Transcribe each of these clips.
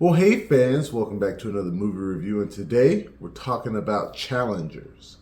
Well, hey fans, welcome back to another movie review, and today we're talking about Challengers.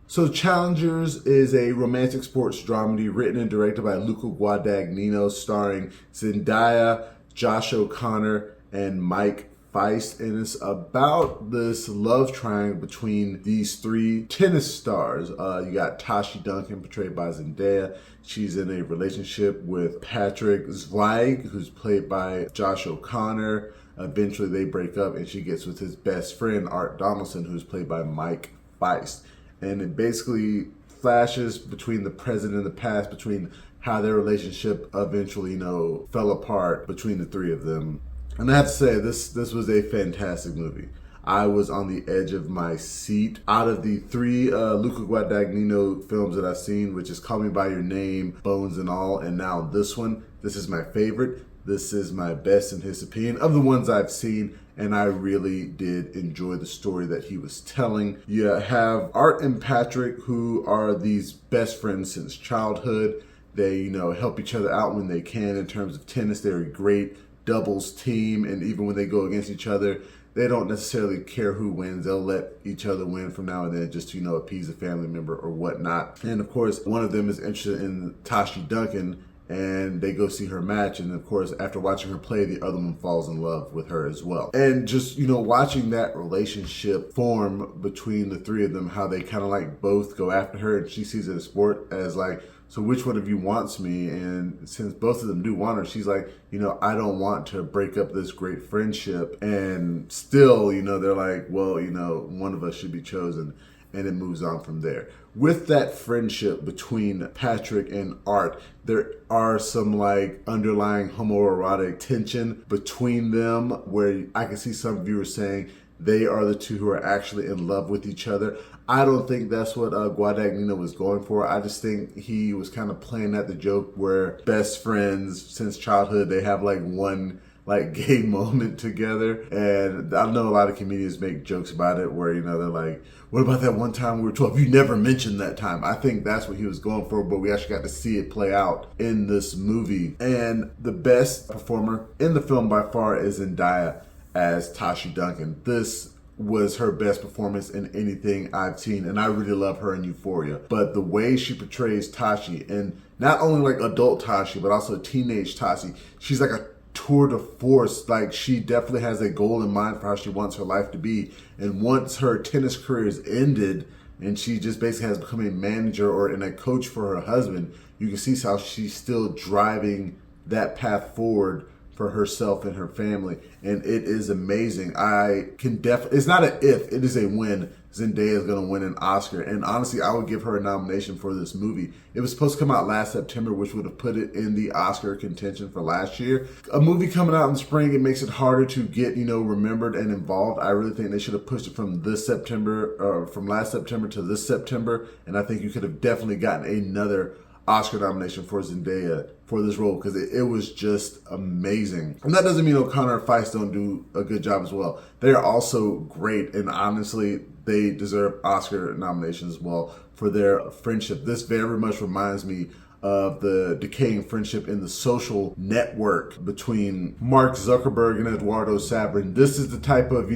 So Challengers is a romantic sports dramedy written and directed by Luca Guadagnino, starring Zendaya, Josh O'Connor, and Mike Faist, and it's about this love triangle between these three tennis stars. You got Tashi Duncan, portrayed by Zendaya. She's in a relationship with Patrick Zweig, who's played by Josh O'Connor. Eventually they break up and she gets with his best friend, Art Donaldson, who's played by Mike Faist. And it basically flashes between the present and the past, between how their relationship eventually, fell apart between the three of them. And I have to say, this was a fantastic movie. I was on the edge of my seat. Out of the three Luca Guadagnino films that I've seen, which is Call Me By Your Name, Bones and All, and now this one, this is my favorite. This is my best in his opinion of the ones I've seen, and I really did enjoy the story that he was telling. You have Art and Patrick, who are these best friends since childhood. They, help each other out when they can in terms of tennis. They're a great doubles team, and even when they go against each other, they don't necessarily care who wins. They'll let each other win from now and then just to, appease a family member or whatnot. And of course, one of them is interested in Tashi Duncan, and they go see her match, and of course after watching her play, the other one falls in love with her as well. And just watching that relationship form between the three of them, how they kind of like both go after her, and she sees it as sport, as like, so which one of you wants me? And since both of them do want her, she's like, I don't want to break up this great friendship. And still, they're like, well, one of us should be chosen. And it moves on from there. With that friendship between Patrick and Art, there are some like underlying homoerotic tension between them, where I can see some viewers saying they are the two who are actually in love with each other. I don't think that's what Guadagnino was going for. I just think he was kind of playing at the joke where best friends since childhood, they have like one like gay moment together. And I know a lot of comedians make jokes about it where, they're like, what about that one time we were 12? You never mentioned that time. I think that's what he was going for, but we actually got to see it play out in this movie. And the best performer in the film by far is Zendaya as Tashi Duncan. This was her best performance in anything I've seen, and I really love her in Euphoria. But the way she portrays Tashi, and not only like adult Tashi, but also teenage Tashi, she's like a tour de force. Like, she definitely has a goal in mind for how she wants her life to be. And once her tennis career is ended and she just basically has become a manager and a coach for her husband, you can see how she's still driving that path forward for herself and her family. And it is amazing. I can definitely, it's not an if, it is a when Zendaya is going to win an Oscar. And honestly, I would give her a nomination for this movie. It was supposed to come out last September, which would have put it in the Oscar contention for last year. A movie coming out in spring, it makes it harder to get, remembered and involved. I really think they should have pushed it from this September, or from last September to this September. And I think you could have definitely gotten another Oscar nomination for Zendaya for this role, because it was just amazing. And that doesn't mean O'Connor and Faist don't do a good job as well. They are also great, and honestly, they deserve Oscar nominations as well for their friendship. This very much reminds me of the decaying friendship in The Social Network between Mark Zuckerberg and Eduardo Sabrin. This is the type of,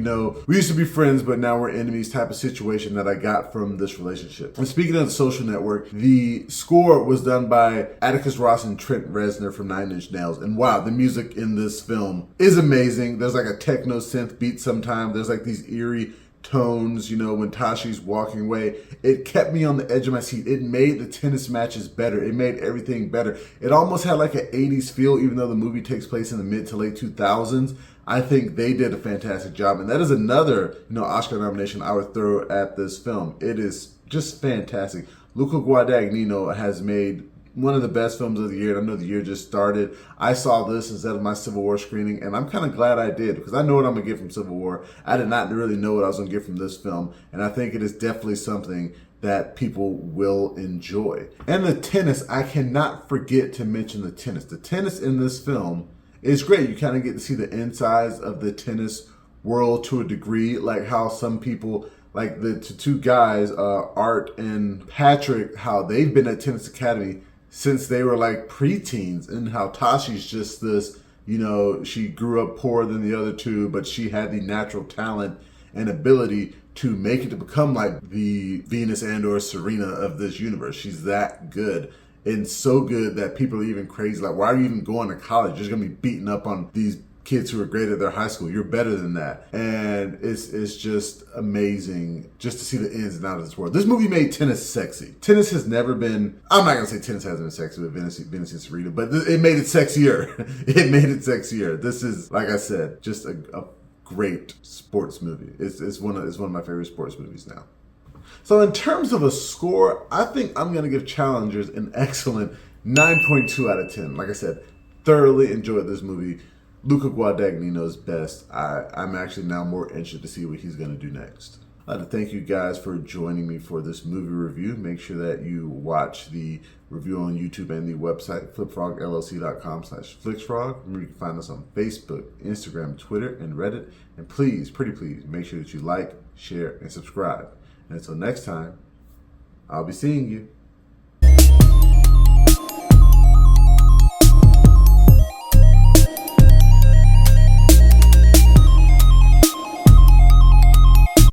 we used to be friends, but now we're enemies type of situation that I got from this relationship. And speaking of The Social Network, the score was done by Atticus Ross and Trent Reznor from Nine Inch Nails. And wow, the music in this film is amazing. There's like a techno synth beat sometimes. There's like these eerie tones, when Tashi's walking away. It kept me on the edge of my seat. It made the tennis matches better. It made everything better. It almost had like an 80s feel, even though the movie takes place in the mid to late 2000s. I think they did a fantastic job. And that is another, Oscar nomination I would throw at this film. It is just fantastic. Luca Guadagnino has made one of the best films of the year. And I know the year just started. I saw this instead of my Civil War screening, and I'm kind of glad I did, because I know what I'm going to get from Civil War. I did not really know what I was going to get from this film, and I think it is definitely something that people will enjoy. And the tennis, I cannot forget to mention the tennis. The tennis in this film is great. You kind of get to see the insides of the tennis world to a degree, like how some people, like the two guys, Art and Patrick, how they've been at Tennis Academy since they were like preteens, and how Tashi's just this You know, she grew up poorer than the other two, but she had the natural talent and ability to make it to become like the Venus and or Serena of this universe. She's that good. And so good that people are even crazy. Like, why are you even going to college? You're just going to be beating up on these kids who are great at their high school. You're better than that. And it's just amazing just to see the ins and outs of this world. This movie made tennis sexy. Tennis has never been, I'm not going to say tennis hasn't been sexy with Venus and Serena, but it made it sexier. It made it sexier. This is, like I said, just a great sports movie. It's one of my favorite sports movies now. So in terms of a score, I think I'm going to give Challengers an excellent 9.2 out of 10. Like I said, thoroughly enjoyed this movie. Luca Guadagnino's best. I'm actually now more interested to see what he's going to do next. I'd like to thank you guys for joining me for this movie review. Make sure that you watch the review on YouTube and the website, flipfrogllc.com/flixfrog. Remember, you can find us on Facebook, Instagram, Twitter, and Reddit. And please, pretty please, make sure that you like, share, and subscribe. And until next time, I'll be seeing you.